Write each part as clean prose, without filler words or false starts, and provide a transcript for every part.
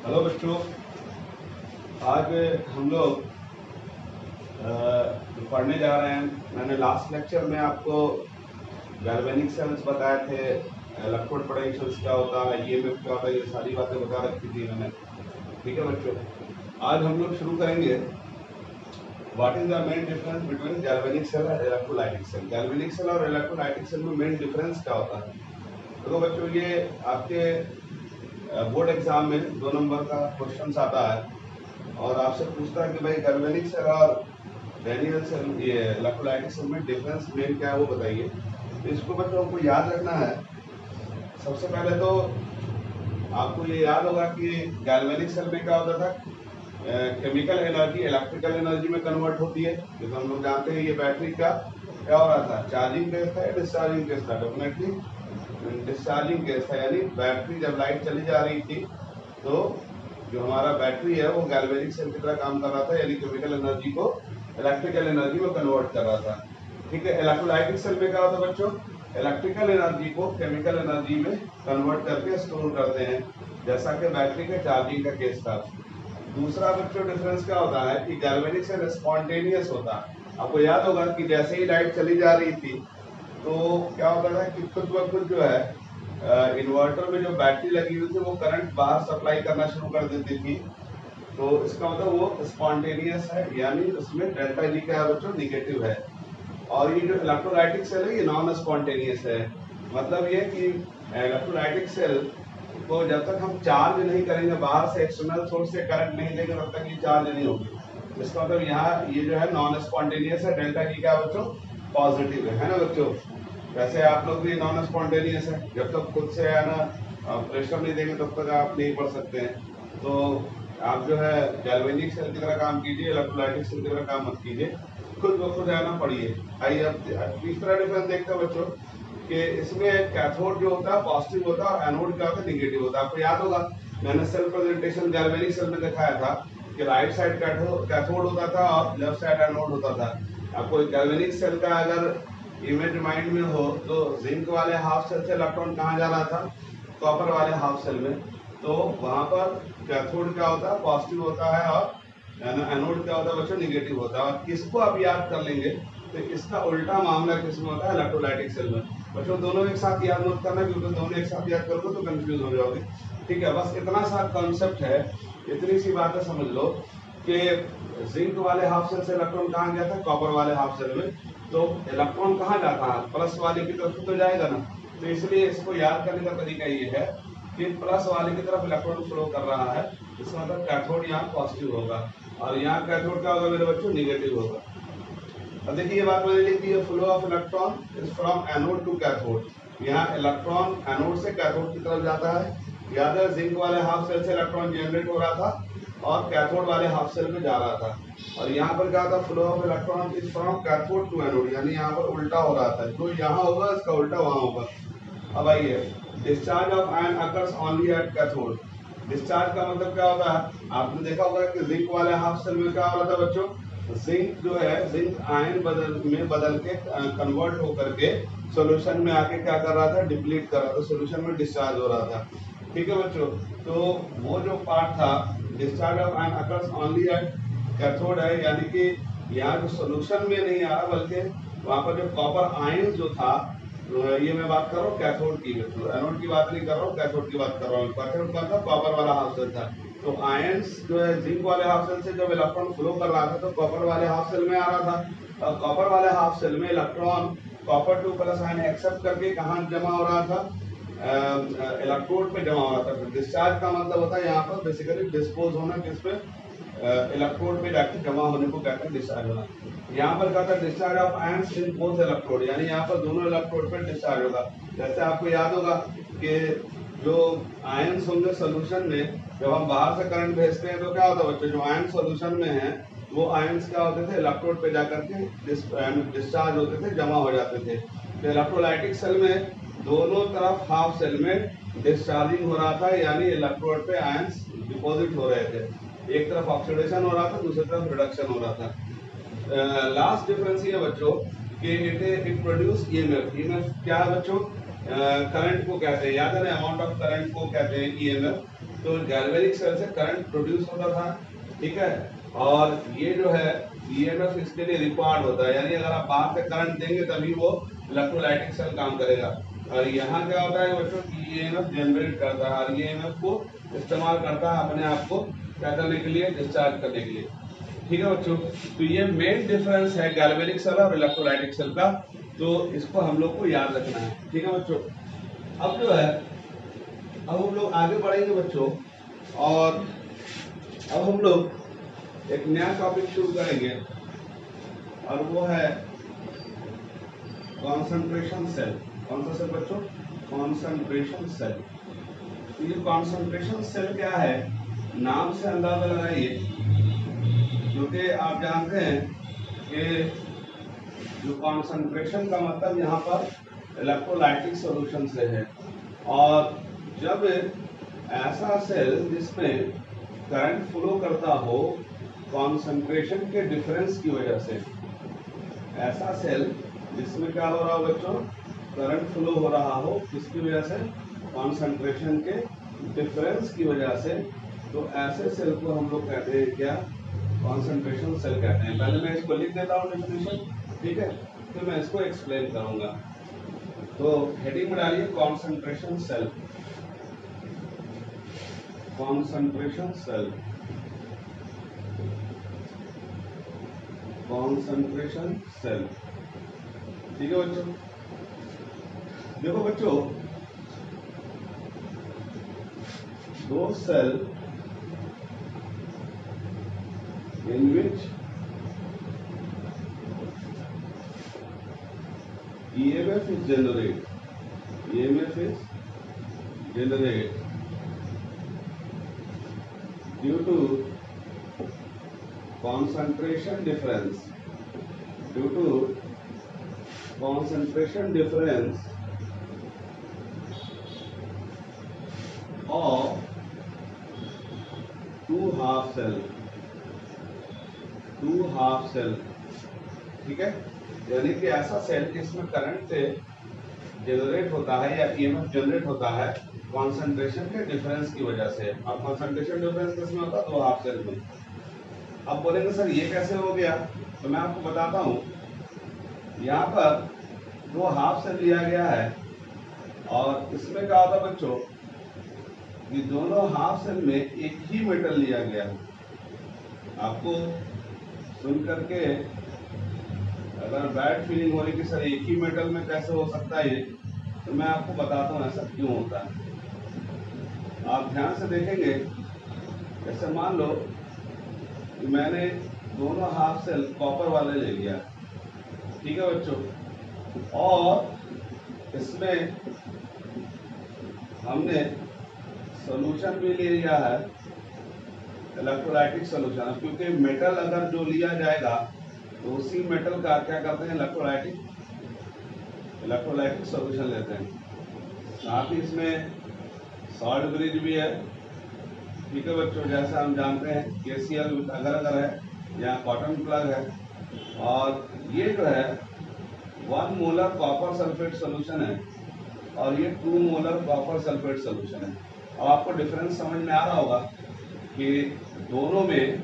Hello बच्चों, आज हम लोग पढ़ने जा रहे हैं। मैंने लास्ट लेक्चर में आपको गैल्वेनिक सेल्स बताए थे, इलेक्ट्रोड पोटेंशियल्स क्या होता है, ईएमएफ क्या होता है, ये सारी बातें बता रखी थी मैंने। ठीक है बच्चों, आज हम लोग शुरू करेंगे what is the main difference between galvanic cell और इलेक्ट्रोलाइटिक सेल। गैल्वेनिक सेल और इलेक्ट्रोलाइटिक सेल में मेन डिफरेंस क्या होता है। देखो बच्चों, ये आपके बोर्ड एग्जाम में 2 नंबर का क्वेश्चन आता है और आपसे पूछता है कि भाई गैल्वेनिक सेल और डैनियल सेल, ये इलेक्ट्रोलाइटिक सेल में डिफरेंस मेन क्या है वो बताइए। तो इसको बच्चों को याद रखना है। सबसे पहले तो आपको ये याद होगा कि गैल्वेनिक सेल में क्या होता था, केमिकल एनर्जी इलेक्ट्रिकल एनर्जी में कन्वर्ट होती है। जैसे हम लोग जानते हैं ये बैटरी का क्या हो रहा था, चार्जिंग केस था या डिस्चार्जिंग केस था। डेफिनेटली डिस्चार्जिंग केस था, यानी बैटरी जब लाइट चली जा रही थी तो जो हमारा बैटरी है वो गैल्वेनिक सेल की तरह काम कर रहा था, यानी केमिकल एनर्जी को इलेक्ट्रिकल एनर्जी में कन्वर्ट कर रहा था। ठीक है, इलेक्ट्रोलाइटिक सेल में क्या होता है बच्चों, इलेक्ट्रिकल एनर्जी को केमिकल एनर्जी में कन्वर्ट करके स्टोर करते हैं, जैसा कि बैटरी के चार्जिंग का केस था। दूसरा बच्चों डिफरेंस क्या होता है कि गैल्वेनिक सेल स्पॉन्टेनियस होता है। आपको याद होगा कि जैसे ही लाइट चली जा रही थी तो क्या होता था कि खुद ब खुद जो है इन्वर्टर में जो बैटरी लगी हुई थी वो करंट बाहर सप्लाई करना शुरू कर देती थी। तो इसका मतलब वो स्पॉन्टेनियस है, यानी उसमें डेल्टा जी क्या है बच्चों, निगेटिव है। और ये जो इलेक्ट्रोलाइटिक सेल है ये नॉन स्पॉन्टेनियस है। मतलब ये कि इलेक्ट्रोलाइटिक सेल को जब तक हम चार्ज नहीं करेंगे, बाहर से एक्सटर्नल सोर्स से करंट नहीं देंगे, तब तक ये चार्ज नहीं होगी। इसका मतलब यहाँ ये जो है नॉन स्पॉन्टेनियस है, डेल्टा जी क्या बच्चों, पॉजिटिव है ना बच्चों। वैसे आप लोग भी नॉन स्पॉन्टेनियस है, जब तक खुद से है ना प्रेशर नहीं देंगे तब तक आप नहीं पढ़ सकते हैं। तो आप जो है गैल्वेनिक सेल की तरह काम कीजिए, इलेक्ट्रोलाइटिक सेल की तरह काम मत कीजिए, खुद ब खुद है ना पढ़िए। आइए अब तीसरा डिफरेंस देखते हैं बच्चों कि इसमें कैथोड जो होता है पॉजिटिव होता है और एनोड क्या होता है, निगेटिव होता है। आपको याद होगा मैंने सेल प्रेजेंटेशन गैल्वेनिक सेल में दिखाया था कि राइट साइड कैथोड होता था और लेफ्ट साइड एनोड होता था। आपको गैल्वेनिक सेल का अगर इमेज माइंड में हो तो जिंक वाले हाफ सेल से इलेक्ट्रॉन कहाँ जा रहा था, कॉपर वाले हाफ सेल में। तो वहां पर कैथोड क्या होता है, पॉजिटिव होता है, और एनोड क्या होता है बच्चों, निगेटिव होता है। और किसको आप याद कर लेंगे तो इसका उल्टा मामला किसमें होता है, इलेक्ट्रोलाइटिक सेल में। बच्चों दोनों एक साथ याद मत करना, क्योंकि दोनों एक साथ याद करोगे तो कंफ्यूज हो जाओगे। ठीक है, बस इतना सा कॉन्सेप्ट है, इतनी सी बातें समझ लो कि जिंक वाले हाफ सेल से इलेक्ट्रॉन कहाँ गया था, कॉपर वाले हाफ सेल में। तो इलेक्ट्रॉन कहाँ जाता है, प्लस वाले की तरफ तो जाएगा ना। तो इसलिए इसको याद करने का तरीका ये है कि प्लस वाले की तरफ इलेक्ट्रॉन फ्लो कर रहा है, इसका मतलब कैथोड यहाँ पॉजिटिव होगा और यहाँ कैथोड क्या होगा मेरे बच्चों, निगेटिव होगा। अब देखिए ये बात मैंने लिख दी है, flow of electron is from anode to cathode. यहाँ इलेक्ट्रॉन एनोड से कैथोड की तरफ जाता है। याद है जिंक वाले हाफ सेल से इलेक्ट्रॉन जनरेट हो रहा था और कैथोड वाले हाफ सेल में जा रहा था। और यहाँ पर क्या था, flow of electron is from cathode to anode, यानी यहाँ पर उल्टा हो रहा था। जो यहाँ होगा इसका उल्टा वहाँ होगा। अब आइए, discharge of ion occurs only at cathode. Discharge का मतलब क्या होता है, आपने देखा होगा कि जिंक वाले हाफ सेल में क्या हो रहा था बच्चों, जिंक जो है जिंक आयन बदल के कन्वर्ट होकर के सॉल्यूशन में आके क्या कर रहा था, डिप्लीट कर रहा था, सॉल्यूशन में डिस्चार्ज हो रहा था। ठीक है बच्चों, तो वो जो पार्ट था discharge of ion occurs only at cathode है, यानी कि यहाँ जो सॉल्यूशन में नहीं आ रहा बल्कि वहाँ पर जो कॉपर आयन जो था, ये मैं बात कर रहा हूँ कैथोड की, एनोड की बात नहीं कर रहा हूँ, कैथोड की बात कर रहा हूँ। कैथोड का था कॉपर वाला हाफ सेल था। तो आयंस जो है जिंक वाले हाफ सेल से जब इलेक्ट्रॉन फ्लो कर रहा था तो कॉपर वाले हाफ सेल में आ रहा था, और कॉपर वाले हाफ सेल में electron copper 2 plus ion accept करके कहाँ जमा हो रहा था, इलेक्ट्रोड पे जमा हो रहा था। डिस्चार्ज का मतलब होता है यहाँ पर बेसिकली डिस्पोज होना, किस पे, इलेक्ट्रोड पे जाके जमा होने को कहते हैं डिस्चार्ज होना। यहाँ पर क्या था, discharge of ions in both electrode, यानी यहाँ पर दोनों इलेक्ट्रोड पे डिस्चार्ज होगा। जैसे आपको याद होगा कि जो आयंस होंगे सोल्यूशन में, जब हम बाहर से करंट भेजते हैं तो क्या होता है बच्चों, जो आयन सोल्यूशन में है वो आयंस क्या होते थे, इलेक्ट्रोड पे जाकर के डिस्चार्ज होते थे, जमा हो जाते थे। तो इलेक्ट्रोलाइटिक सेल में दोनों तरफ हाफ सेल में डिस्चार्जिंग हो रहा था, यानी इलेक्ट्रोड पे आयंस डिपॉजिट हो रहे थे। एक तरफ ऑक्सीडेशन हो रहा था, दूसरी तरफ रिडक्शन हो रहा था। लास्ट डिफरेंस ये बच्चों कि इट प्रोड्यूस ईएमएफ। ईएमएफ क्या है बच्चों, करंट को कहते हैं, याद है ना, अमाउंट ऑफ करंट को कहते हैं ईएमएफ। तो गैल्वेनिक सेल से करंट प्रोड्यूस होता था, ठीक है। और ये जो है ईएमएफ इसके लिए रिक्वायर्ड होता है, यानी अगर आप बाहर से करंट देंगे तभी वो इलेक्ट्रोलाइटिक सेल काम करेगा। और यहाँ क्या होता है बच्चों की ईएमएफ जनरेट करता है और ईएमएफ को इस्तेमाल करता है अपने आप को क्या करने के लिए, डिस्चार्ज करने के लिए, ठीक है बच्चों। तो ये मेन डिफरेंस है गैल्वेनिक सेल और इलेक्ट्रोलाइटिक सेल का, तो इसको हम लोग को याद रखना है, ठीक है बच्चों। अब जो है अब हम लोग आगे बढ़ेंगे बच्चों, और अब हम लोग एक नया टॉपिक शुरू करेंगे और वो है कॉन्सेंट्रेशन सेल। कौन सा सेल बच्चों? Concentration cell. तो ये कॉन्सेंट्रेशन सेल क्या है, नाम से अंदाजा लगाइए, क्योंकि आप जानते हैं कि जो कॉन्सेंट्रेशन का मतलब यहाँ पर इलेक्ट्रोलाइटिक सॉल्यूशन से है। और जब ऐसा सेल जिसमें करंट फ्लो करता हो कॉन्सेंट्रेशन के डिफरेंस की वजह से, ऐसा सेल जिसमें क्या हो रहा हो बच्चों, करंट फ्लो हो रहा हो, किसकी वजह से, कॉन्सेंट्रेशन के डिफरेंस की वजह से, तो ऐसे सेल को हम लोग कहते हैं क्या, कॉन्सेंट्रेशन सेल कहते हैं। पहले मैं इसको लिख देता हूँ डेफिनेशन, ठीक है, फिर मैं इसको एक्सप्लेन करूंगा। तो हेडिंग में डालिए concentration cell, concentration cell, concentration cell, ठीक है बच्चों। देखो बच्चों, दो cell in which EMF is generated, EMF is generated due to concentration difference, due to concentration difference of two half cell, two half cell, ठीक है। यानी कि ऐसा सेल जिसमें करंट जनरेट होता है या ईएमएफ जनरेट होता है कॉन्सेंट्रेशन के डिफरेंस की वजह से। अब कॉन्सेंट्रेशन डिफरेंस किसमें होता है, दो हाफ सेल में। अब बोलेंगे सर ये कैसे हो गया, तो मैं आपको बताता हूँ। यहाँ पर दो हाफ सेल लिया गया है और इसमें क्या होता है बच्चों कि दोनों हाफ सेल में एक ही मेटल लिया गया है। आपको सुन करके अगर बैड फीलिंग हो रही कि सर एक ही मेटल में कैसे हो सकता है ये, तो मैं आपको बताता हूँ ऐसा क्यों होता है। आप ध्यान से देखेंगे, जैसे मान लो कि मैंने दोनों हाफ सेल कॉपर वाले ले लिया, ठीक है बच्चों, और इसमें हमने सोल्यूशन भी ले लिया है, इलेक्ट्रोलाइटिक सोल्यूशन। क्योंकि मेटल अगर जो लिया जाएगा तो उसी मेटल का क्या करते हैं, इलेक्ट्रोलाइटिक सॉल्यूशन लेते हैं। साथ ही इसमें सॉल्ट ब्रिज भी है, ठीक है बच्चों, जैसा हम जानते हैं KCl अगर है या कॉटन प्लग है। और ये जो है 1 मोलर कॉपर सल्फेट सोल्यूशन है और ये 2 मोलर कॉपर सल्फेट सोल्यूशन है। अब आपको डिफरेंस समझ में आ रहा होगा कि दोनों में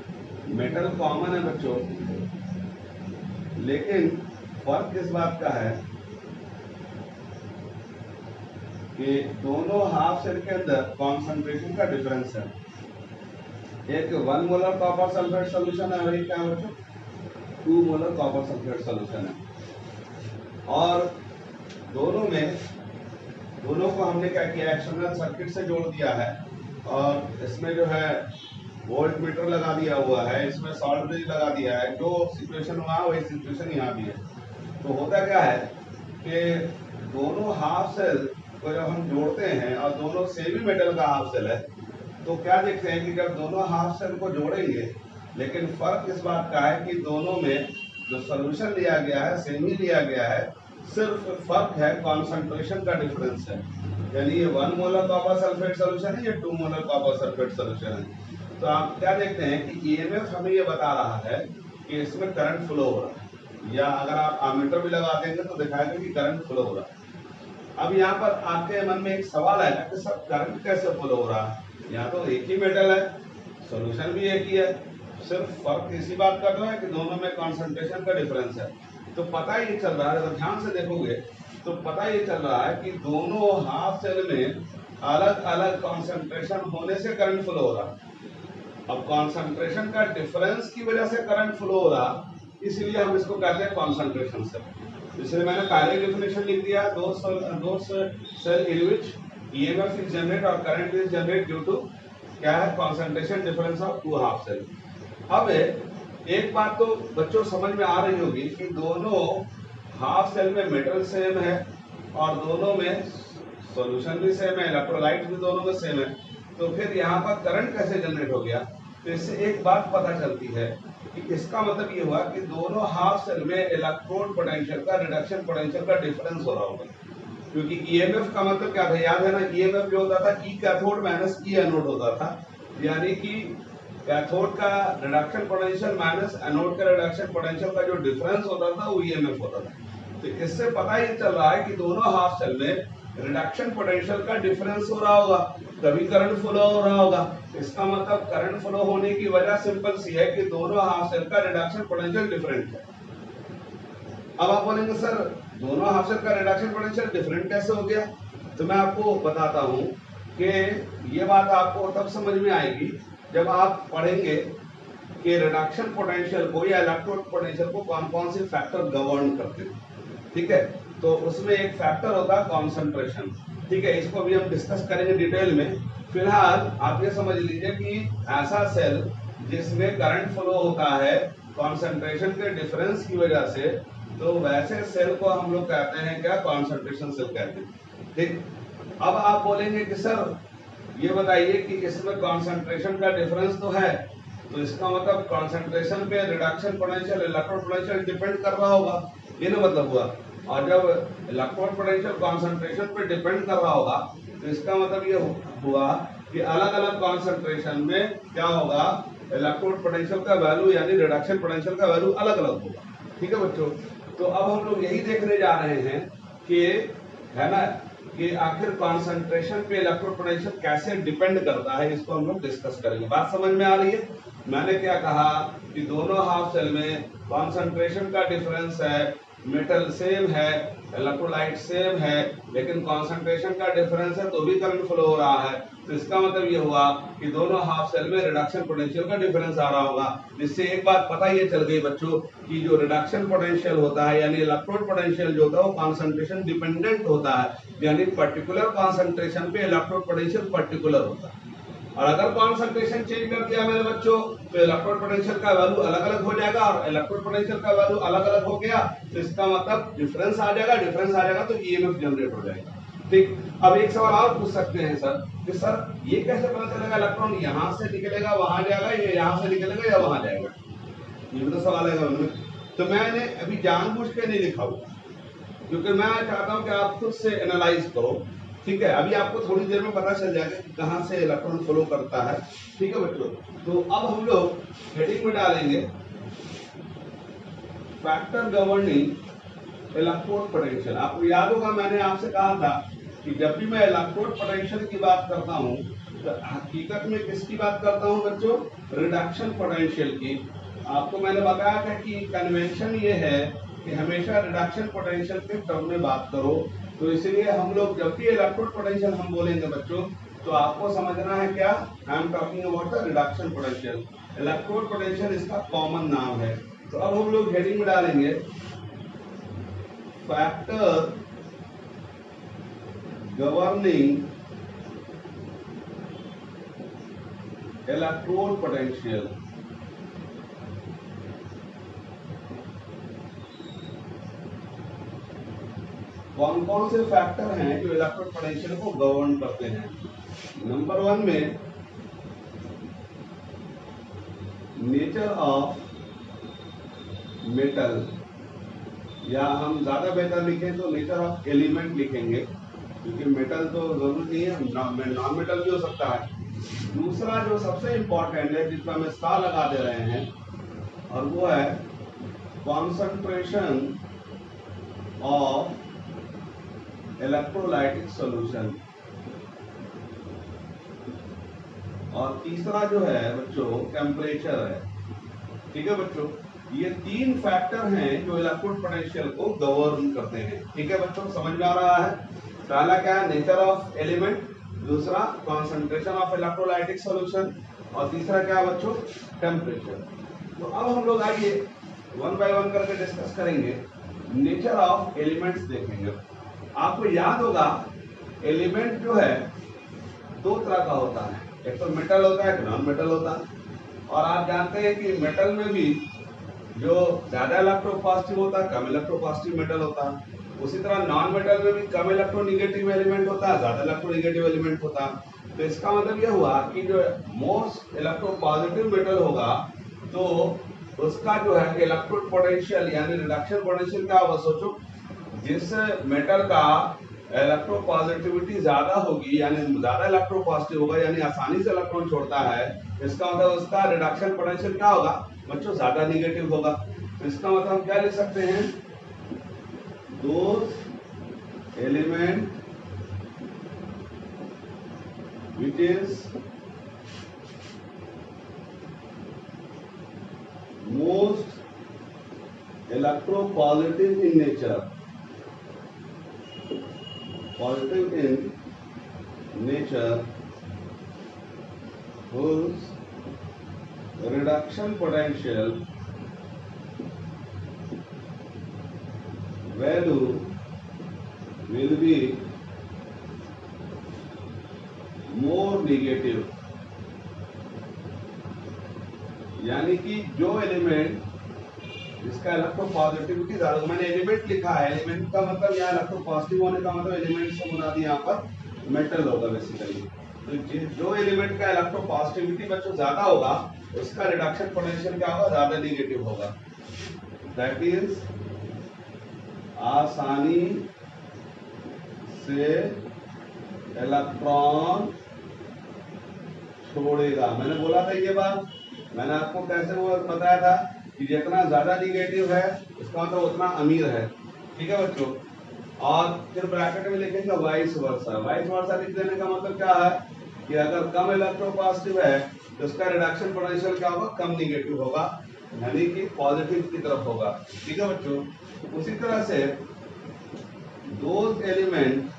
मेटल कॉमन है बच्चों, लेकिन फर्क इस बात का है कि दोनों हाफ सेल के अंदर कॉन्सेंट्रेशन का डिफरेंस है। एक 1 मोलर कॉपर सल्फेट सोल्यूशन है और एक क्या बच्चों, 2 मोलर कॉपर सल्फेट सोल्यूशन है। और दोनों को हमने क्या किया, एक्सटर्नल सर्किट से जोड़ दिया है और इसमें जो है वोल्ट मीटर लगा दिया हुआ है, इसमें सॉल्ट ब्रिज लगा दिया है। जो सिचुएशन वहाँ वही सिचुएशन यहाँ भी है। तो होता क्या है कि दोनों हाफ सेल को जब हम जोड़ते हैं और दोनों सेम ही मेटल का हाफ सेल है, तो क्या देखते हैं कि जब दोनों हाफ सेल को जोड़ेंगे, लेकिन फर्क इस बात का है कि दोनों में जो सोल्यूशन लिया गया है सेम ही लिया गया है, सिर्फ फर्क है कॉन्सेंट्रेशन का डिफरेंस है। यानी ये 1 मोलर कॉपर सल्फेट सोल्यूशन है, ये 2 मोलर कॉपर सल्फेट सोल्यूशन है। तो आप क्या देखते हैं कि ईएमएफ हमें ये बता रहा है कि इसमें करंट फ्लो हो रहा है, या अगर आप आमीटर भी लगा देंगे तो दिखाएगा कि करंट फ्लो हो रहा है। अब यहाँ पर आपके मन में एक सवाल आएगा कि सर करंट कैसे फ्लो हो रहा है, यहाँ तो एक ही मेटल है, सॉल्यूशन भी एक ही है, सिर्फ फर्क इसी बात का तो है कि दोनों में कॉन्सेंट्रेशन का डिफरेंस है। तो पता ये चल रहा है, अगर ध्यान से देखोगे तो पता ये चल रहा है कि दोनों हाफ सेल में अलग अलग कॉन्सेंट्रेशन होने से करंट फ्लो हो रहा है। अब कॉन्सेंट्रेशन का डिफरेंस की वजह से करंट फ्लो हो रहा, इसलिए हम इसको कहते हैं कॉन्सेंट्रेशन सेल। इसलिए मैंने पहले डेफिनेशन लिख दिया, दो cell in which EMF is generate और current is generate due to क्या है, concentration difference of two half cell. अब एक बात तो बच्चों समझ में आ रही होगी कि दोनों हाफ सेल में मेटल सेम है और दोनों में सॉल्यूशन भी सेम है, इलेक्ट्रोलाइट भी दोनों में सेम है, तो फिर यहाँ पर करंट कैसे जनरेट हो गया। तो इससे एक बात पता चलती है कि इसका मतलब ये हुआ कि दोनों हाफ सेल में इलेक्ट्रोड पोटेंशियल का रिडक्शन पोटेंशियल का डिफरेंस हो रहा होगा, क्योंकि ईएमएफ का मतलब क्या था, याद है ना, ईएमएफ जो होता था ई कैथोड माइनस ई एनोड होता था, यानी कि कैथोड का रिडक्शन पोटेंशियल माइनस एनोड का रिडक्शन पोटेंशियल का जो डिफरेंस होता था वो ईएमएफ होता था। तो इससे पता ही चल रहा है कि दोनों हाफ सेल में रिडक्शन पोटेंशियल का डिफरेंस हो रहा होगा, तभी करंट फ्लो हो रहा होगा। इसका मतलब करंट फ्लो होने की वजह सिंपल सी है कि दोनों हाफ सेल का रिडक्शन पोटेंशियल डिफरेंट है। अब आप बोलेंगे सर दोनों हाफ सेल का रिडक्शन पोटेंशियल डिफरेंट कैसे हो गया, तो मैं आपको बताता हूं कि ये बात आपको तब समझ में आएगी जब आप पढ़ेंगे कि रिडक्शन पोटेंशियल को या इलेक्ट्रोड पोटेंशियल को कौन कौन से फैक्टर गवर्न करते हैं। ठीक है, तो उसमें एक फैक्टर होता है कॉन्सेंट्रेशन। ठीक है, इसको भी हम डिस्कस करेंगे डिटेल में। फिलहाल आप ये समझ लीजिए कि ऐसा सेल जिसमें करंट फ्लो होता है कॉन्सेंट्रेशन के डिफरेंस की वजह से, तो वैसे सेल को हम लोग कहते हैं क्या, कॉन्सेंट्रेशन सेल कहते हैं। ठीक, अब आप बोलेंगे कि सर ये बताइए कि इसमें कॉन्सेंट्रेशन का डिफरेंस तो है, तो इसका मतलब कॉन्सेंट्रेशन पे reduction potential electrode potential depend कर रहा होगा, ये ना मतलब हुआ। और जब इलेक्ट्रोड पोटेंशियल कॉन्सेंट्रेशन पे डिपेंड कर रहा होगा तो इसका मतलब ये हुआ कि अलग अलग कॉन्सेंट्रेशन में क्या होगा, इलेक्ट्रोड पोटेंशियल का वैल्यू यानी रिडक्शन पोटेंशियल का वैल्यू अलग अलग होगा। ठीक है बच्चों, तो अब हम लोग यही देखने जा रहे हैं कि है ना कि आखिर कॉन्सेंट्रेशन पे इलेक्ट्रोड पोटेंशियल कैसे डिपेंड करता है, इसको हम लोग डिस्कस करेंगे। बात समझ में आ रही है। मैंने क्या कहा कि दोनों हाफ सेल में कॉन्सेंट्रेशन का डिफरेंस है, मेटल सेम है, इलेक्ट्रोलाइट सेम है, लेकिन कॉन्सेंट्रेशन का डिफरेंस है तो भी करंट फ्लो हो रहा है। तो इसका मतलब ये हुआ कि दोनों हाफ सेल में रिडक्शन पोटेंशियल का डिफरेंस आ रहा होगा, जिससे एक बात पता ये चल गई बच्चों कि जो रिडक्शन पोटेंशियल होता है यानी इलेक्ट्रोड पोटेंशियल जो होता है वो कॉन्सेंट्रेशन डिपेंडेंट होता है, यानी पर्टिकुलर कॉन्सेंट्रेशन पे इलेक्ट्रोड पोटेंशियल पर्टिकुलर होता है। और अगर कॉन्सेंट्रेशन चेंज कर दिया मेरे बच्चों तो इलेक्ट्रोड पोटेंशियल का वैल्यू अलग अलग हो जाएगा, और इलेक्ट्रोड पोटेंशियल का वैल्यू अलग अलग हो गया तो इसका मतलब डिफरेंस आ जाएगा, डिफरेंस आ जाएगा तो ईएमएफ जनरेट हो जाएगा। ठीक, अब एक सवाल और पूछ सकते हैं सर कि सर ये कैसे पता चलेगा इलेक्ट्रॉन यहाँ से निकलेगा वहां जाएगा या यहाँ से निकलेगा या वहां जाएगा, ये भी तो सवाल है उनमें। तो मैंने अभी जानबूझ के नहीं लिखा हुआ क्योंकि मैं चाहता हूं कि आप खुद से एनालाइज करो। ठीक है, अभी आपको थोड़ी देर में पता चल जाएगा कि कहां से इलेक्ट्रॉन फ्लो करता है। ठीक है बच्चों, तो अब हम लोग हेडिंग में डालेंगे फैक्टर गवर्निंग इलेक्ट्रोड पोटेंशियल। आपको याद होगा मैंने आपसे कहा था कि जब भी मैं इलेक्ट्रोड पोटेंशियल की बात करता हूं तो हकीकत में किसकी बात करता हूं बच्चों, रिडक्शन पोटेंशियल की। आपको मैंने बताया था कि कन्वेंशन ये है कि हमेशा रिडक्शन पोटेंशियल के टर्म में बात करो, तो इसलिए हम लोग जब भी इलेक्ट्रोड पोटेंशियल हम बोलेंगे बच्चों तो आपको समझना है क्या, I am talking about the reduction potential. Electrode potential इसका कॉमन नाम है। तो अब हम लोग हेडिंग में डालेंगे फैक्टर गवर्निंग इलेक्ट्रोड पोटेंशियल। कौन कौन से फैक्टर हैं जो इलेक्ट्रोड पोटेंशियल को गवर्न करते हैं। नंबर 1 में नेचर ऑफ मेटल, या हम ज्यादा बेहतर लिखें तो नेचर ऑफ एलिमेंट लिखेंगे क्योंकि मेटल तो जरूरी नहीं है, नॉन मेटल भी हो सकता है। दूसरा जो सबसे इंपॉर्टेंट है जिसका हम स्टार लगा दे रहे हैं और वो है कॉन्सेंट्रेशन ऑफ इलेक्ट्रोलाइटिक सॉल्यूशन, और तीसरा जो है बच्चों टेम्परेचर है। ठीक है बच्चों, ये तीन फैक्टर हैं जो इलेक्ट्रोड पोटेंशियल को गवर्न करते हैं। ठीक है बच्चों, समझ में आ रहा है? पहला क्या है, नेचर ऑफ एलिमेंट, दूसरा कॉन्सेंट्रेशन ऑफ इलेक्ट्रोलाइटिक सॉल्यूशन, और तीसरा क्या है बच्चों, टेम्परेचर। तो अब हम लोग आइए वन बाय वन करके डिस्कस करेंगे। नेचर ऑफ एलिमेंट्स देखेंगे। आपको याद होगा एलिमेंट जो है दो तरह का होता है, एक तो मेटल होता है, एक नॉन मेटल होता है। और आप जानते हैं कि मेटल में भी जो ज्यादा इलेक्ट्रोपॉजिटिव होता है, कम इलेक्ट्रोपॉजिटिव मेटल होता है। उसी तरह नॉन मेटल में भी कम इलेक्ट्रोनेगेटिव एलिमेंट होता है, ज्यादा इलेक्ट्रोनेगेटिव एलिमेंट होता है। तो इसका मतलब यह हुआ कि जो मोस्ट इलेक्ट्रोपॉजिटिव मेटल होगा तो उसका जो है इलेक्ट्रोड पोटेंशियल यानी रिडक्शन पोटेंशियल क्या होगा, सोचो। जिस मेटल का इलेक्ट्रोपॉजिटिविटी ज्यादा होगी यानी ज्यादा इलेक्ट्रोपॉजिटिव होगा यानी आसानी से इलेक्ट्रॉन छोड़ता है, इसका मतलब उसका रिडक्शन पोटेंशियल क्या होगा बच्चों, ज्यादा नेगेटिव होगा। तो इसका मतलब हम क्या लिख सकते हैं, those element which is most electropositive in nature, positive in nature, whose reduction potential value will be more negative। यानी कि जो एलिमेंट जिसका इलेक्ट्रोपॉजिटिविटी ज्यादा, मैंने एलिमेंट लिखा है, एलिमेंट का मतलब यहाँ इलेक्ट्रोपॉजिटिव होने का मतलब एलिमेंट से बना दिया, यहाँ पर मेटल होगा बेसिकली। तो जो एलिमेंट का इलेक्ट्रोपॉजिटिविटी बच्चों ज्यादा होगा उसका रिडक्शन पोटेंशियल क्या होगा, ज्यादा नेगेटिव होगा। दैट इज आसानी से इलेक्ट्रॉन छोड़ेगा। मैंने बोला था ये बात, मैंने आपको कैसे वो बताया था कि जितना ज्यादा निगेटिव है उसका मतलब उतना अमीर है। ठीक है बच्चों, और फिर ब्रैकेट में लिखेंगे वाइस वर्सा। वाइस वर्सा लिख देने का मतलब क्या है कि अगर कम इलेक्ट्रोपॉजिटिव है तो उसका रिडक्शन पोटेंशियल क्या होगा, कम निगेटिव होगा, यानी कि पॉजिटिव की तरफ होगा। ठीक है बच्चों, उसी तरह से those element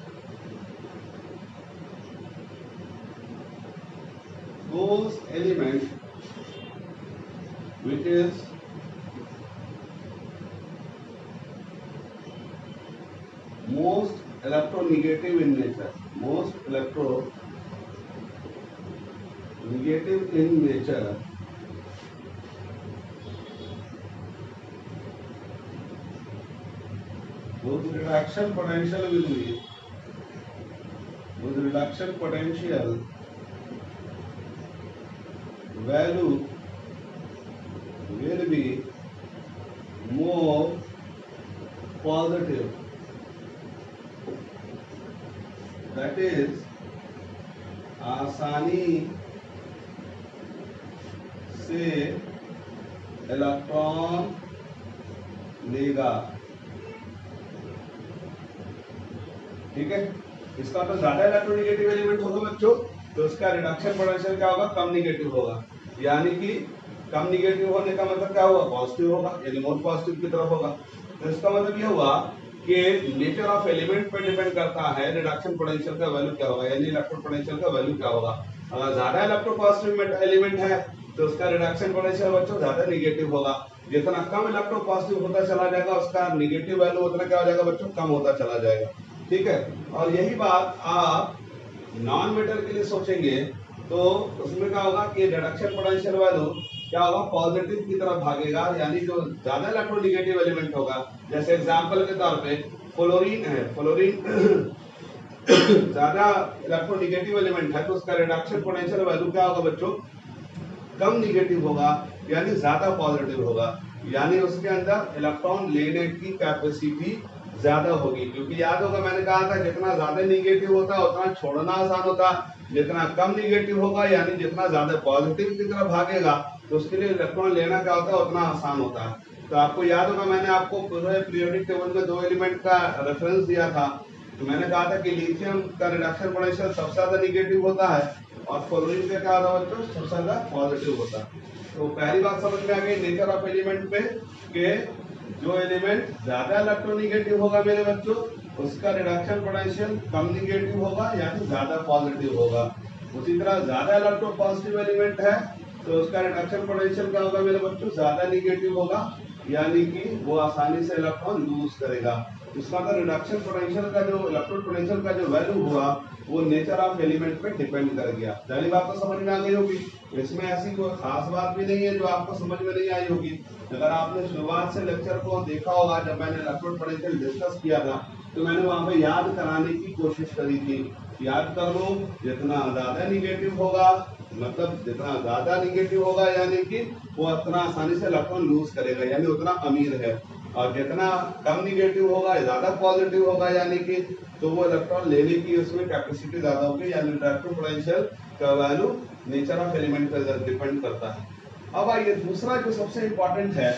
which is most electronegative in nature, most electronegative in nature, whose reduction potential will be, whose reduction potential value will be more positive, that is आसानी से इलेक्ट्रॉन लेगा। ठीक है, इसका तो ज्यादा इलेक्ट्रोनेगेटिव एलिमेंट होगा बच्चों तो उसका रिडक्शन पोटेंशियल क्या होगा, कम निगेटिव होगा। यानी कि कम निगेटिव होने का मतलब क्या होगा, पॉजिटिव होगा, यानी मोर पॉजिटिव की तरफ होगा। तो इसका मतलब यह हुआ कि नेचर ऑफ एलिमेंट पर डिपेंड करता है रिडक्शन पोटेंशियल का वैल्यू क्या होगा, यानी इलेक्ट्रोड पोटेंशियल का वैल्यू क्या होगा। अगर ज्यादा इलेक्ट्रोपॉजिटिव एलिमेंट है तो उसका रिडक्शन पोटेंशियल बच्चों ज्यादा निगेटिव होगा। जितना कम इलेक्ट्रोपॉजिटिव होता चला जाएगा उसका निगेटिव वैल्यू उतना क्या हो जाएगा बच्चों, कम होता चला जाएगा। ठीक है, और यही बात आप नॉन मेटल के लिए सोचेंगे तो उसमें क्या होगा कि रिडक्शन पोटेंशियल वैल्यू क्या होगा, पॉजिटिव की तरफ भागेगा, यानी जो ज्यादा इलेक्ट्रोनेगेटिव एलिमेंट होगा। जैसे एग्जांपल के तौर पे फ्लोरीन है, फ्लोरीन ज्यादा इलेक्ट्रोनेगेटिव एलिमेंट है तो उसका रिडक्शन पोटेंशियल वैल्यू क्या होगा बच्चों, कम निगेटिव होगा, यानी ज्यादा पॉजिटिव होगा, यानी उसके अंदर इलेक्ट्रॉन लेने की कैपेसिटी ज्यादा होगी। क्योंकि याद होगा मैंने कहा था जितना ज्यादा निगेटिव होता है उतना छोड़ना आसान होता, जितना कम निगेटिव होगा यानी जितना ज्यादा पॉजिटिव की तरफ भागेगा तो उसके लिए इलेक्ट्रॉन लेना क्या होता है, उतना आसान होता है। तो आपको याद होगा मैंने आपको पूरे पीरियोडिक टेबल में दो एलिमेंट का रेफरेंस दिया था, तो मैंने कहा था कि लिथियम का रिडक्शन पोटेंशियल सबसे ज्यादा निगेटिव होता है और फ्लोरीन का क्या होता है बच्चों, सबसे ज्यादा पॉजिटिव होता है। तो पहली बात समझ में आ गई नेचर ऑफ एलिमेंट पे कि जो एलिमेंट ज्यादा इलेक्ट्रोनिगेटिव होगा मेरे बच्चों उसका रिडक्शन पोटेंशियल कम निगेटिव होगा या फिर ज्यादा पॉजिटिव होगा। उसी तरह ज्यादा इलेक्ट्रो पॉजिटिव एलिमेंट है तो उसका रिडक्शन पोटेंशियल क्या होगा मेरे बच्चों, ज्यादा निगेटिव होगा, यानी कि वो आसानी से इलेक्ट्रॉन लूज करेगा। इसका मतलब रिडक्शन पोटेंशियल का जो इलेक्ट्रॉन पोटेंशियल का जो वैल्यू हुआ वो नेचर ऑफ एलिमेंट पे डिपेंड कर गया। पहली बात तो समझ में आ गई होगी, इसमें ऐसी कोई खास बात भी नहीं है जो आपको समझ में नहीं आई होगी। अगर आपने शुरुआत से लेक्चर को देखा होगा, जब मैंने इलेक्ट्रॉन पोटेंशियल डिस्कस किया था तो मैंने वहां पे याद कराने की कोशिश करी थी। याद कर लो, जितना ज्यादा निगेटिव होगा मतलब जितना ज्यादा निगेटिव होगा यानी कि वो उतना आसानी से इलेक्ट्रॉन लूज करेगा यानी उतना अमीर है, और जितना कम निगेटिव होगा ज्यादा पॉजिटिव होगा यानी कि तो वो इलेक्ट्रॉन लेने की उसमें कैपेसिटी ज्यादा होगी, यानी इलेक्ट्रॉन पोटेंशियल का वैल्यू नेचर ऑफ एलिमेंट पर डिपेंड करता है। अब आइए दूसरा जो सबसे इंपॉर्टेंट है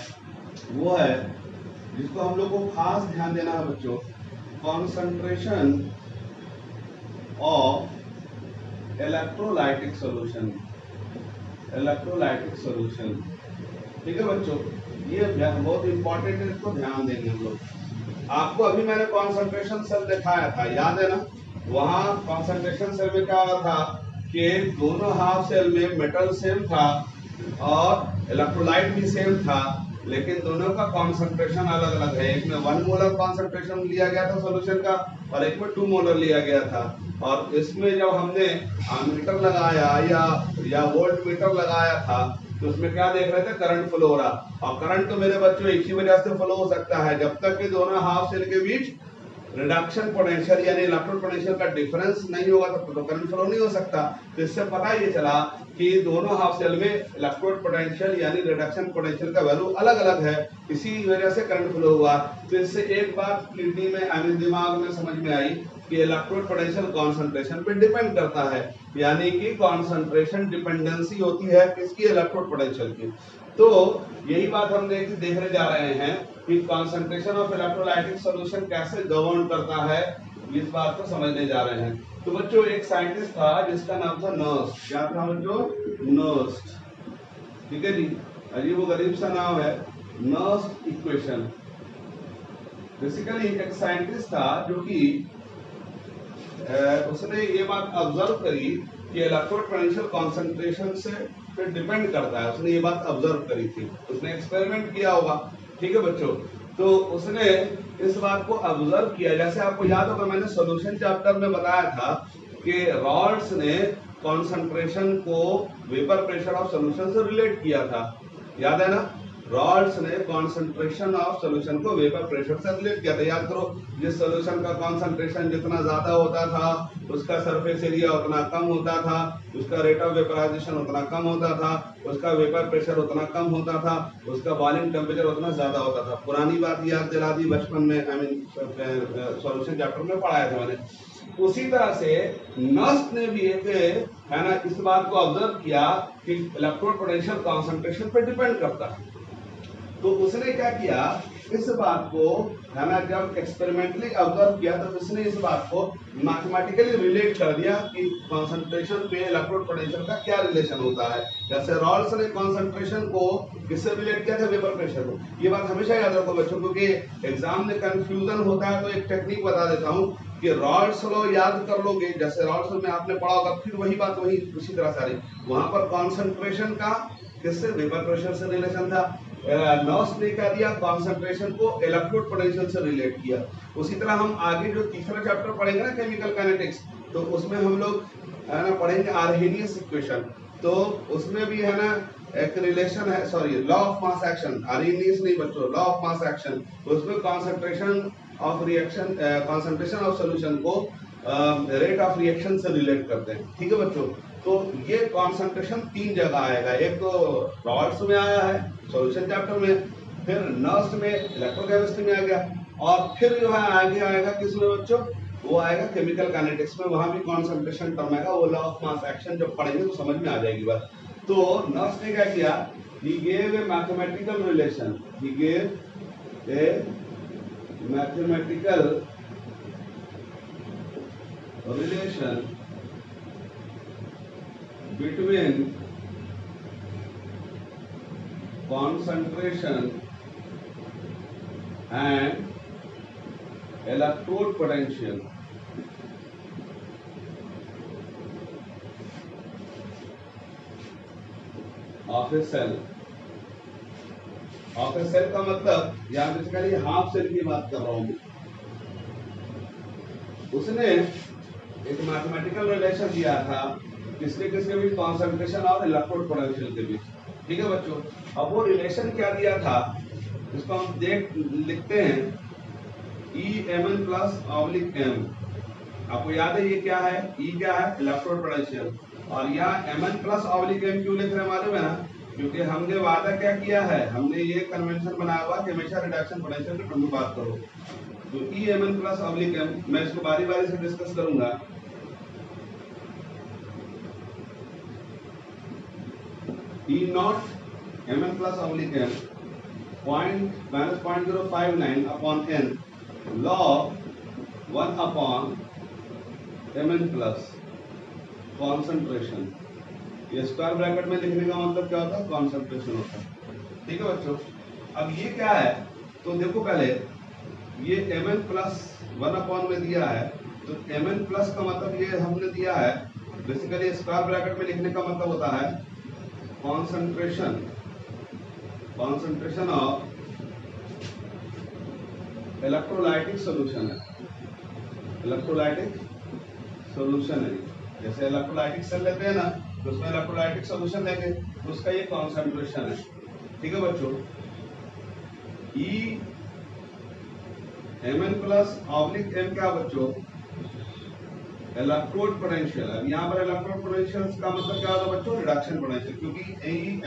वो है जिसको हम लोग को खास ध्यान देना है बच्चों, concentration of electrolytic solution. Electrolytic solution, ठीक है बच्चों, ये बहुत इंपॉर्टेंट है, इसको ध्यान देंगे हम लोग। आपको अभी मैंने कॉन्सेंट्रेशन सेल दिखाया था, याद है ना? वहां कॉन्सेंट्रेशन सेल में क्या हुआ था कि दोनों हाफ सेल में मेटल सेम था और इलेक्ट्रोलाइट भी सेम था, लेकिन दोनों का कॉन्सेंट्रेशन अलग अलग है। एक में 1 मोलर कॉन्सेंट्रेशन लिया गया था सॉल्यूशन का और एक में 2 मोलर लिया गया था। और इसमें जब हमने मीटर लगाया या वोल्ट मीटर लगाया था तो उसमें क्या देख रहे थे, करंट फ्लो हो रहा। और करंट तो मेरे बच्चों एक ही वजह से फ्लो हो सकता है, जब तक कि दोनों हाफ सेल के बीच रिडक्शन पोटेंशियल यानी इलेक्ट्रॉन पोटेंशियल का डिफरेंस नहीं होगा तो करंट फ्लो नहीं हो सकता। तो इससे पता ये चला कि दोनों हाफ सेल में इलेक्ट्रॉन पोटेंशियल यानी रिडक्शन पोटेंशियल का वैल्यू अलग अलग है, इसी वजह से करंट फ्लो हुआ। तो इससे एक बात क्लियरली में दिमाग में समझ में आई कि इलेक्ट्रॉन पोटेंशियल कॉन्सेंट्रेशन पे डिपेंड करता है, यानी कि कॉन्सेंट्रेशन डिपेंडेंसी होती है किसकी, इलेक्ट्रॉन पोटेंशियल की। तो यही बात हम देखने जा रहे हैं कि कॉन्सेंट्रेशन ऑफ इलेक्ट्रोलाइटिक सॉल्यूशन कैसे गवर्न करता है, इस बात को समझने जा रहे हैं। तो बच्चों एक साइंटिस्ट था जिसका नाम था नर्स्ट। क्या था बच्चों? नर्स्ट, ठीक है जी, अजीब गरीब सा नाम है, नर्स्ट इक्वेशन। बेसिकली एक साइंटिस्ट था जो कि उसने ये बात ऑब्जर्व करी कि इलेक्ट्रॉन पोटेंशियल कॉन्सेंट्रेशन से फिर डिपेंड करता है। उसने ये बात ऑब्जर्व करी थी, उसने एक्सपेरिमेंट किया होगा, ठीक है बच्चों। तो उसने इस बात को ऑब्जर्व किया, जैसे आपको याद होगा मैंने सॉल्यूशन चैप्टर में बताया था कि रॉड्स ने कॉन्सेंट्रेशन को वेपर प्रेशर ऑफ सॉल्यूशन से रिलेट किया था, याद है ना? रॉड्स ने कॉन्सेंट्रेशन ऑफ सॉल्यूशन को वेपर प्रेशर से रिलेट किया था। याद करो, जिस सॉल्यूशन का कॉन्सेंट्रेशन जितना ज्यादा होता था उसका सरफेस एरिया उतना कम होता था, उसका रेट ऑफ वेपराइजेशन उतना कम होता था, उसका वेपर प्रेशर उतना कम होता था, उसका बॉइलिंग टेम्परेचर उतना ज्यादा होता था। पुरानी बात याद दिला दी बचपन में, सॉल्यूशन चैप्टर में पढ़ाया था मैंने। उसी तरह से नर्स्ट ने भी एक है ना इस बात को ऑब्जर्व किया कि इलेक्ट्रॉन पोटेंशियल कॉन्सेंट्रेशन पर डिपेंड करता है। तो उसने क्या किया, इस बात को है ना जब एक्सपेरिमेंटली ऑब्जर्व किया तो उसने इस बात को मैथमेटिकली रिलेट कर दिया कि कॉन्सेंट्रेशन पे इलेक्ट्रॉन पोटेंशियल का क्या रिलेशन होता है। जैसे रॉल्स ने कॉन्सेंट्रेशन को किससे रिलेट किया था, वेपर प्रेशर को। ये बात हमेशा याद रखो बच्चों, क्योंकि एग्जाम में कंफ्यूजन होता है। तो एक टेक्निक बता देता हूँ कि रॉल्स लॉ याद कर लोगे, जैसे रॉल्स में आपने पढ़ा होगा, फिर वही बात वही उसी तरह सारी वहां पर कॉन्सेंट्रेशन का किससे, वेपर प्रेशर से रिलेशन था। नर्स्ट ने क्या दिया, कॉन्सेंट्रेशन को इलेक्ट्रोड पोटेंशियल से रिलेट किया। उसी तरह हम आगे जो तीसरा चैप्टर पढ़ेंगे ना केमिकल काइनेटिक्स, तो उसमें हम लोग है ना पढ़ेंगे आर्हेनियस इक्वेशन। तो उसमें भी है ना एक रिलेशन है, sorry law of mass action, Arrhenius नहीं बच्चों, लॉ ऑफ मास एक्शन। तो उसमें concentration of reaction, concentration of solution को रेट ऑफ रिएक्शन से रिलेट करते हैं, ठीक है बच्चों। तो ये कॉन्सेंट्रेशन 3 जगह आएगा, एक तो रॉड्स में आया है सॉल्यूशन चैप्टर में, फिर नर्स्ट में इलेक्ट्रोकेमिस्ट्री में आ गया, और फिर जो है आगे आएगा किसमें बच्चों, वो आएगा केमिकल काइनेटिक्स में, वहां भी कॉन्सेंट्रेशन टर्म आएगा। वो लॉ ऑफ मास एक्शन जब पढ़ेंगे तो समझ में आ जाएगी बात। तो नर्स्ट ने क्या किया, he gave a mathematical relation, he gave a mathematical relation between concentration and electrode potential of a cell. Of a cell का मतलब यहाँ बेसिकली हाफ सेल की बात कर रहा हूँ। उसने एक मैथमेटिकल रिलेशन दिया था किसके किसके बीच, कॉन्सेंट्रेशन और इलेक्ट्रोड पोटेंशियल के बीच। ठीक है बच्चों, अब वो रिलेशन क्या दिया था इसको हम लिखते हैं EMN प्लस ऑब्लिक M। आपको याद है ये क्या है, E क्या है, इलेक्ट्रोड पोटेंशियल, और यहाँ Mn प्लस ऑब्लिक M क्यों लिख रहे हैं मालूम है ना, क्योंकि हमने वादा क्या किया है, हमने ये कन्वेंशन बनाया हुआ कि हमेशा रिडक्शन पोटेंशियल के टर्म में बात करो। तो EMN प्लस ऑब्लिक M मैं इसको बारी बारी से डिस्कस करूंगा। E not Mn plus oblique M -0.059 upon N log 1 upon Mn plus concentration. ये स्क्वायर ब्रैकेट में लिखने का मतलब क्या होता है, कॉन्सेंट्रेशन होता है। ठीक है बच्चों, अब ये क्या है, तो देखो पहले ये Mn प्लस 1 अपॉन में दिया है, तो Mn प्लस का मतलब ये हमने दिया है, बेसिकली स्क्वायर ब्रैकेट में लिखने का मतलब होता है कॉन्सेंट्रेशन ऑफ इलेक्ट्रोलाइटिक सॉल्यूशन है, इलेक्ट्रोलाइटिक सॉल्यूशन है। जैसे इलेक्ट्रोलाइटिक सेल लेते हैं ना, तो उसमें इलेक्ट्रोलाइटिक सॉल्यूशन लेंगे तो उसका ये कॉन्सेंट्रेशन है। ठीक है बच्चों, Mn प्लस ऑब्लिक M क्या बच्चों, इलेक्ट्रोड पोटेंशियल है। यहाँ पर इलेक्ट्रोड पोटेंशियल का मतलब क्या होगा बच्चों, रिडक्शन पोटेंशियल, क्योंकि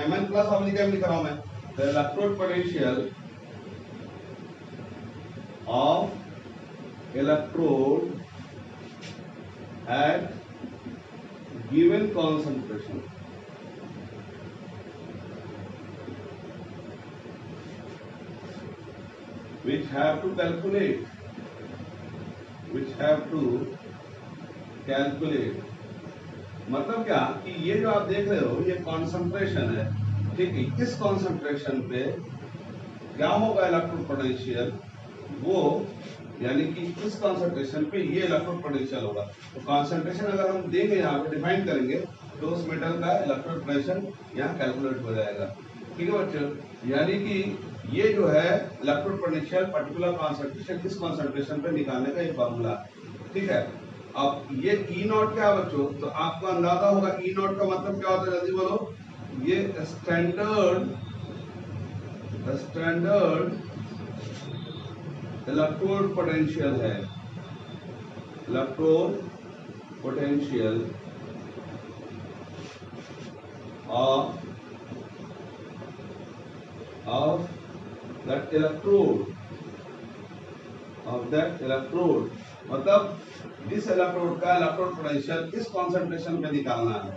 Mn प्लस ऑब्लिक M लिख रहा हूं मैं, तो electrode potential of electrode at given concentration. which have to calculate मतलब क्या कि ये जो आप देख रहे हो ये कॉन्सेंट्रेशन है। ठीक है, इस कॉन्सेंट्रेशन पे क्या होगा इलेक्ट्रोड पोटेंशियल, वो यानी कि इस कॉन्सेंट्रेशन पे ये इलेक्ट्रोड पोटेंशियल होगा। तो कॉन्सेंट्रेशन अगर हम देंगे यहाँ पे डिफाइन करेंगे तो उस मेटल का इलेक्ट्रोड पोटेंशियल यहाँ कैलकुलेट हो जाएगा। ठीक है बच्चों, यानी कि ये जो है इलेक्ट्रोड पोटेंशियल पर्टिकुलर कॉन्सेंट्रेशन किस कॉन्सेंट्रेशन पे निकालने का ये फॉर्मूला। ठीक है, अब ये E नॉट क्या है बच्चों, तो आपको अंदाजा होगा E नॉट का मतलब क्या होता है, जल्दी बोलो। ये स्टैंडर्ड इलेक्ट्रोड पोटेंशियल है, electrode potential of that electrode मतलब इस इलेक्ट्रोड का इलेक्ट्रोड पोटेंशियल इस कॉन्सेंट्रेशन पे निकालना है।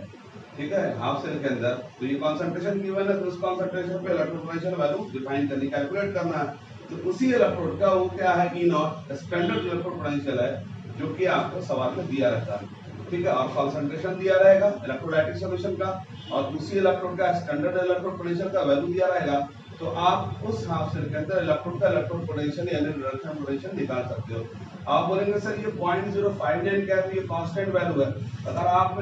ठीक है, हाफ सेल के अंदर तो ये कॉन्सेंट्रेशन गिवन है, तो उस कॉन्सेंट्रेशन पे इलेक्ट्रोड पोटेंशियल वैल्यू डिफाइन करनी, कैलकुलेट करना है। तो उसी इलेक्ट्रोड का वो क्या है, E not standard electrode potential है, जो कि आपको सवाल में दिया रहता है। ठीक है, और कॉन्सेंट्रेशन दिया रहेगा इलेक्ट्रोलाइटिक सॉल्यूशन का, और उसी इलेक्ट्रोड का स्टैंडर्ड इलेक्ट्रोड पोटेंशियल का वैल्यू दिया रहेगा। तो आप उस हाफ सेल के अंदर इलेक्ट्रोड का इलेक्ट्रोड पोटेंशियल यानी रिडक्शन पोटेंशियल निकाल सकते हो। आप बोलेंगे सर ये 0.059 क्या है, ये कांस्टेंट वैल्यू है। अगर आप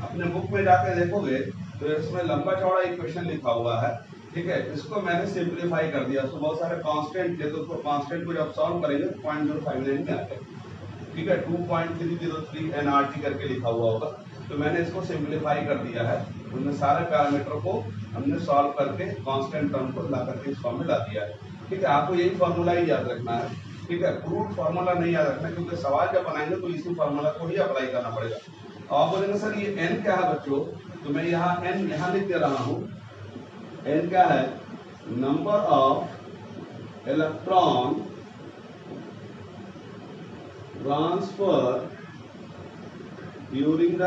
अपने बुक में जाके देखोगे तो इसमें लंबा चौड़ा इक्वेशन लिखा हुआ है। ठीक है, इसको मैंने सिंप्लीफाई कर दिया, उसमें बहुत सारे कांस्टेंट थे, तो उसको कांस्टेंट को जब सॉल्व करेंगे तो 0.059 में आता है। ठीक है, 2.303 nRT करके लिखा हुआ होगा, तो मैंने इसको सिंप्लीफाई कर दिया है। उसमें सारे पैरामीटर को हमने सॉल्व करके कांस्टेंट टर्म को ला करके इस फॉर्म में ला दिया है। ठीक है, आपको यही फॉर्मूला ही याद रखना है। ठीक है, प्रूफ फॉर्मूला नहीं याद रखना, क्योंकि सवाल जब बनाएंगे तो इसी फॉर्मूला को ही अप्लाई करना पड़ेगा। आप बोलेंगे सर ये n क्या है बच्चों, तो मैं यहाँ n यहाँ लिख दे रहा हूँ। n क्या है, number of electron transfer during the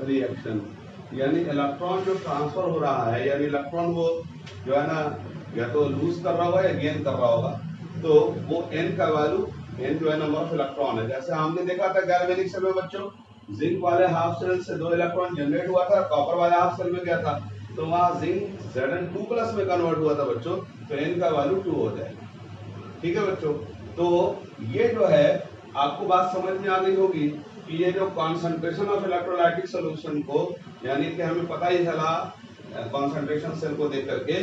reaction, यानी इलेक्ट्रॉन जो ट्रांसफर हो रहा है, यानी इलेक्ट्रॉन वो जो है ना या तो लूज कर रहा होगा या गेन कर रहा होगा, तो वो n का वैल्यू n जो है नंबर ऑफ इलेक्ट्रॉन है। जैसे हमने देखा था गैल्वेनिक सेल में बच्चों, जिंक वाले हाफ शेल से 2 इलेक्ट्रॉन जनरेट हुआ था, कॉपर वाले हाफ शेल में गया था, तो वहां जिंक Zn2+ में कन्वर्ट हुआ था बच्चों, तो n का वैल्यू 2 हो जाएगा। ठीक है बच्चों, तो ये जो है आपको बात समझ में आ गई होगी कि ये जो कॉन्सेंट्रेशन ऑफ इलेक्ट्रोलाइटिक सॉल्यूशन को, यानी कि हमें पता ही चला कॉन्सेंट्रेशन सेल को देख करके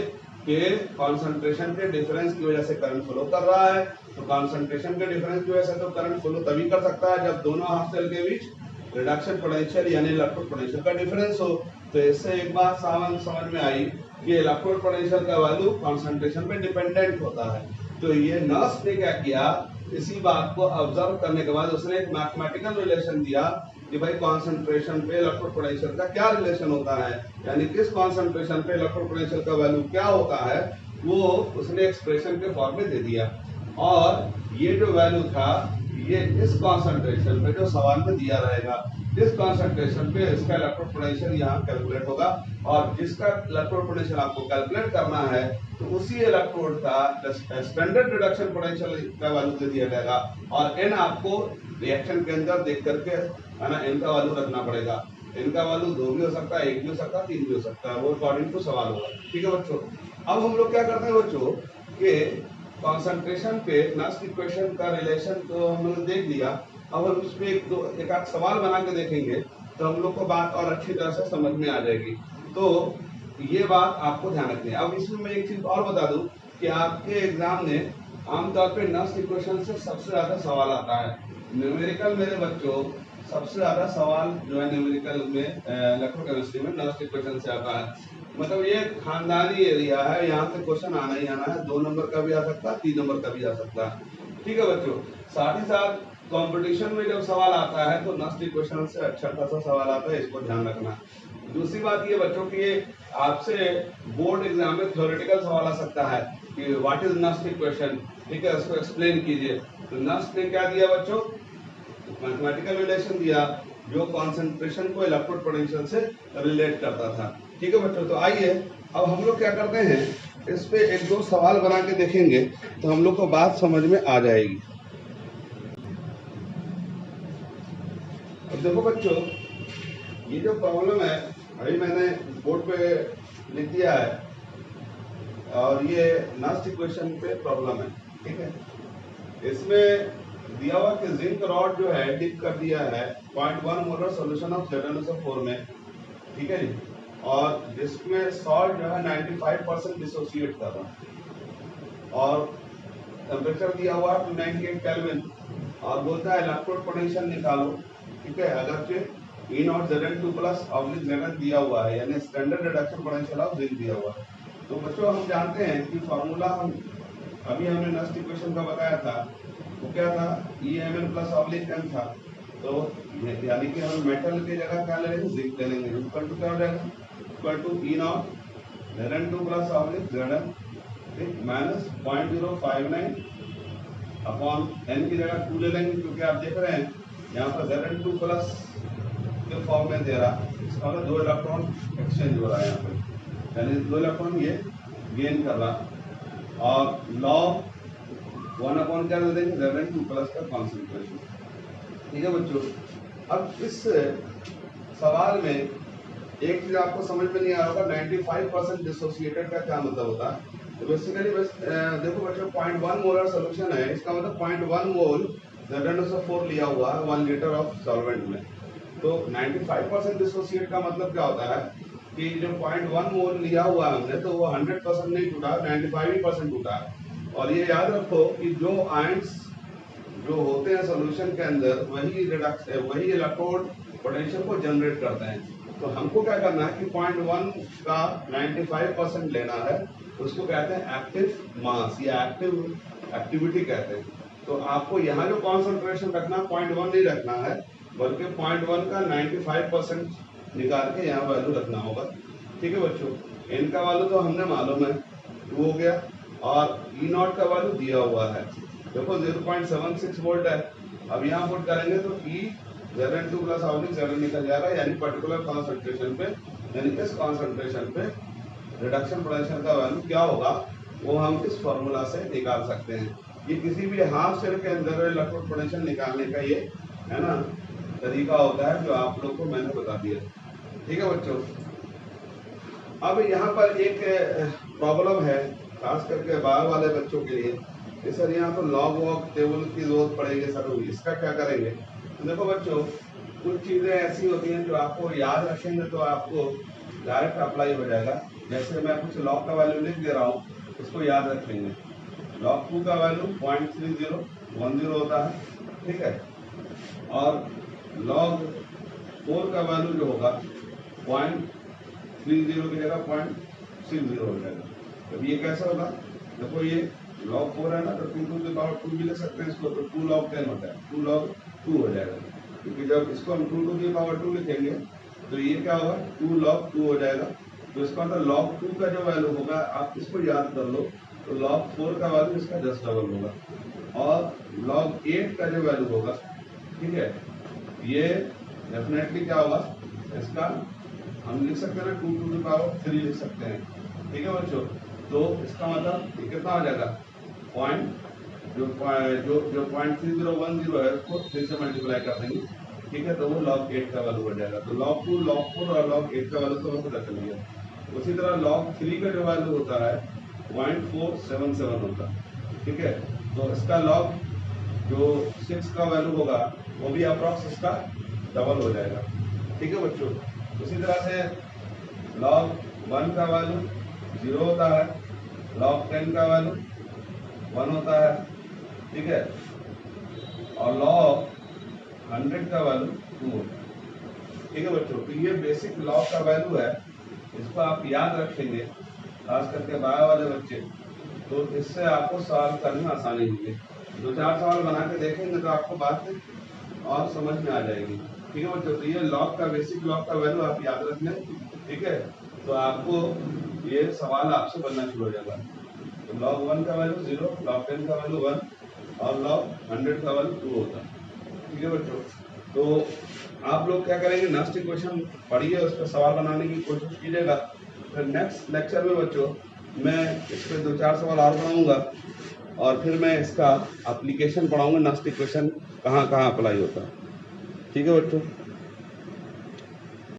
कि कॉन्सेंट्रेशन के डिफरेंस की वजह से करंट फ्लो कर रहा है। तो कॉन्सेंट्रेशन के डिफरेंस की वजह से तो करंट फ्लो तभी कर सकता है जब दोनों हाफ सेल के बीच रिडक्शन पोटेंशियल यानी इलेक्ट्रोड पोटेंशियल का डिफरेंस हो। तो इससे एक बात समझ में आई कि इलेक्ट्रोड पोटेंशियल का वैल्यू कॉन्सेंट्रेशन पे डिपेंडेंट होता है। तो ये नर्स ने क्या किया, इसी बात को ऑब्जर्व करने के बाद उसने एक मैथमेटिकल रिलेशन दिया कि भाई कॉन्सेंट्रेशन पे इलेक्ट्रोड पोटेंशियल का क्या रिलेशन होता है, यानी किस कॉन्सेंट्रेशन पे इलेक्ट्रोड पोटेंशियल का वैल्यू क्या होता है, वो उसने एक्सप्रेशन के फॉर्म में दे दिया। और ये जो वैल्यू था ये इस कॉन्सेंट्रेशन पे जो सवाल में दिया रहेगा, इस कॉन्सेंट्रेशन पे इसका इलेक्ट्रोड पोटेंशियल यहाँ कैलकुलेट होगा, और जिसका इलेक्ट्रोड पोटेंशियल आपको कैलकुलेट करना है तो उसी इलेक्ट्रोड का स्टैंडर्ड रिडक्शन पोटेंशियल का वैल्यू दे दिया जाएगा, और n आपको रिएक्शन के अंदर देख करके है ना n का वैल्यू रखना पड़ेगा। n का वैल्यू 2 भी हो सकता है, 1 भी हो सकता है, 3 भी हो सकता है, वो अकॉर्डिंग टू सवाल होगा। ठीक है बच्चों, अब हम लोग क्या करते हैं बच्चों कि कॉन्सेंट्रेशन पे नस्ट इक्वेशन का रिलेशन तो हम लोग देख लिया, अब हम उसमें एक आध सवाल बना के देखेंगे तो हम लोग को बात और अच्छी तरह से समझ में आ जाएगी। तो ये बात आपको ध्यान रखनी है। अब इसमें मैं एक चीज और बता दूं कि आपके एग्जाम में आमतौर पे नस्ट इक्वेशन से सबसे ज्यादा सवाल आता है। न्यूमेरिकल मेरे बच्चों सबसे ज्यादा सवाल जो है न्यूमेरिकल में इलेक्ट्रोकेमिस्ट्री में नस्ट इक्वेशन से आता है। मतलब ये खानदानी एरिया है, यहाँ से क्वेश्चन आना ही आना है, 2 नंबर का भी आ सकता है, 3 नंबर का भी आ सकता है। ठीक है बच्चों, साथ ही साथ कंपटीशन में जब सवाल आता है तो नस्ट इक्वेशन से अच्छा खासा सवाल आता है, इसको ध्यान रखना। दूसरी बात ये बच्चों की आपसे बोर्ड एग्जाम में थ्योरेटिकल सवाल आ सकता है कि व्हाट इज नस्ट इक्वेशन, ठीक है, उसको एक्सप्लेन कीजिए। तो नस्ट ने क्या दिया बच्चों, मैथमेटिकल रिलेशन दिया जो कॉन्सेंट्रेशन को इलेक्ट्रोड पोटेंशियल से रिलेट करता था। ठीक है बच्चों, तो आइए अब हम लोग क्या करते हैं, इस पे 1-2 सवाल बना के देखेंगे तो हम लोग को बात समझ में आ जाएगी। अब देखो बच्चों, ये जो प्रॉब्लम है अभी मैंने बोर्ड पे लिख दिया है, और ये नस्ट इक्वेशन पे प्रॉब्लम है। ठीक है, इसमें दिया हुआ कि जिंक रॉड जो है डिप कर दिया है 0.1 मोलर सॉल्यूशन ऑफ ZnSO4 में, ठीक है जी, और जिसमें सॉल्ट जो है 95% डिसोसिएट कर रहा है, और टेम्परेचर दिया हुआ है 298 केल्विन, और बोलता है इलेक्ट्रोड पोटेंशियल निकालो। ठीक है, अगर E0 Zn2+ Zn दिया हुआ है, यानी standard reduction potential of zinc दिया हुआ है। तो बच्चों हम जानते हैं कि फॉर्मूला अभी हमने नस्ट इक्वेशन का बताया था, वो क्या था, EMn+m था। तो यानी कि हम मेटल की जगह क्या ले लेंगे, जिंक ले लेंगे, इक्वल टू क्या हो जाएगा, equal to E0 Zn2+Zn minus 0.059 upon n की जगह 2 ले लेंगे, क्योंकि आप देख रहे हैं यहाँ पर Zn2+ के फॉर्म में दे रहा, इसका मतलब 2 इलेक्ट्रॉन एक्सचेंज हो रहा है यहाँ पे, यानी 2 इलेक्ट्रॉन ये गेन कर रहा, और लॉग 1 क्या दे देंगे, Zn2+ का कॉन्सेंट्रेशन। ठीक है बच्चों, अब इस सवाल में एक चीज आपको समझ में नहीं आ रहा होगा, 95% डिसोसिएटेड का क्या मतलब होता है। तो बेसिकली बस देखो बच्चों, 0.1 मोलर सोल्यूशन है, इसका मतलब 0.1 मोल ZnSO4 लिया हुआ है 1 लीटर ऑफ सॉल्वेंट में। तो 95% डिसोसिएट का मतलब क्या होता है कि जो 0.1 मोल लिया हुआ है हमने, तो वो 100% नहीं टूटा, 95% टूटा है। और ये याद रखो कि जो आयंस जो होते हैं सॉल्यूशन के अंदर वही इलेक्ट्रोड पोटेंशियल को जनरेट करते हैं। तो हमको क्या करना है कि 0.1 का 95% लेना है, उसको कहते हैं एक्टिव मास या एक्टिविटी कहते हैं। तो आपको यहाँ जो कॉन्सेंट्रेशन रखना 0.1 नहीं रखना है, बल्कि 0.1 का 95% निकाल के यहाँ वैल्यू रखना होगा। ठीक है बच्चों, n का वैल्यू तो हमने मालूम है 2 हो गया, और E0 का वैल्यू दिया हुआ है, देखो 0.76 वोल्ट है। अब यहाँ पुट करेंगे तो E Zn2+ Zn निकल जाएगा, यानी पर्टिकुलर कॉन्सेंट्रेशन पे, यानी इस कॉन्सेंट्रेशन पे रिडक्शन पोटेंशियल का वैल्यू क्या होगा वो हम इस फॉर्मूला से निकाल सकते हैं। ये किसी भी हाफ शेल के अंदर इलेक्ट्रोड पोटेंशियल निकालने का ये है ना तरीका होता है, जो आप लोग को मैंने बता दिया। ठीक है बच्चों, अब यहाँ पर एक प्रॉब्लम है खास करके बाहर वाले बच्चों के लिए, सर यहाँ तो लॉग वॉग टेबल की जरूरत पड़ेगी सर, इसका क्या करेंगे? तो देखो बच्चों, कुछ चीज़ें ऐसी होती हैं जो आपको याद रखेंगे तो आपको डायरेक्ट अप्लाई हो जाएगा। जैसे मैं कुछ लॉग का वैल्यू लिख दे रहा हूँ, इसको याद रखेंगे। लॉग 2 का वैल्यू 0.3010 होता है, ठीक है, और लॉग 4 का वैल्यू जो होगा 0.30 की जगह 0.60 हो जाएगा। तो ये कैसे होगा? देखो ये log 4 है ना, तो 2 to the power 2 भी लिख सकते हैं इसको, तो 2 log 10 होता है, 2 log 2 हो जाएगा। क्योंकि जब इसको हम 2 to the power 2 लिखेंगे तो ये क्या होगा, 2 log 2 हो जाएगा। तो इसका मतलब log 2 का जो वैल्यू होगा आप इसको याद कर लो, तो log 4 का वैल्यू इसका 10 डबल होगा। और log 8 का जो वैल्यू होगा, ठीक है, ये डेफिनेटली क्या होगा, इसका हम लिख सकते हैं ना 2 to the power 3 लिख सकते हैं। ठीक है बच्चों, तो इसका मतलब ये कितना हो जाएगा, जो 0.3010 है उसको 3 से मल्टीप्लाई कर देंगे, ठीक है, तो वो log 8 का वैल्यू हो जाएगा। तो log 2, log 4 और log 8 का वैल्यू तो हमें पता चल गया। उसी तरह log 3 का जो वैल्यू होता है 0.477 होता है, ठीक है, तो इसका log जो 6 का वैल्यू होगा वो भी अप्रॉक्स इसका डबल हो जाएगा। ठीक है बच्चों, उसी तरह से log 1 का वैल्यू 0 होता है, log 10 का वैल्यू 1 होता है, ठीक है, और log 100 का वैल्यू 2 होता है। ठीक है बच्चों, तो ये बेसिक log का वैल्यू है, इसको आप याद रखेंगे, खास करके बायो वाले बच्चे, तो इससे आपको सवाल करने में आसानी होगी। 2-4 सवाल बना के देखेंगे तो आपको बात और समझ में आ जाएगी। ठीक है बच्चों, तो ये log का बेसिक log का वैल्यू आप याद रखना, ठीक है, तो आपको ये सवाल आपसे बनना शुरू हो जाएगा। तो log 1 का वैल्यू 0, log 10 का वैल्यू 1 और log 100 का वैल्यू 2 होता है। ठीक है बच्चों, तो आप लोग क्या करेंगे, नेक्स्ट इक्वेशन पढ़िए, उस पर सवाल बनाने की कोशिश कीजिएगा। फिर नेक्स्ट लेक्चर में बच्चों मैं इस पर 2-4 सवाल और बनाऊंगा, और फिर मैं इसका एप्लीकेशन पढ़ाऊंगा, नेक्स्ट इक्वेशन कहाँ कहाँ अप्लाई होता है। ठीक है बच्चों।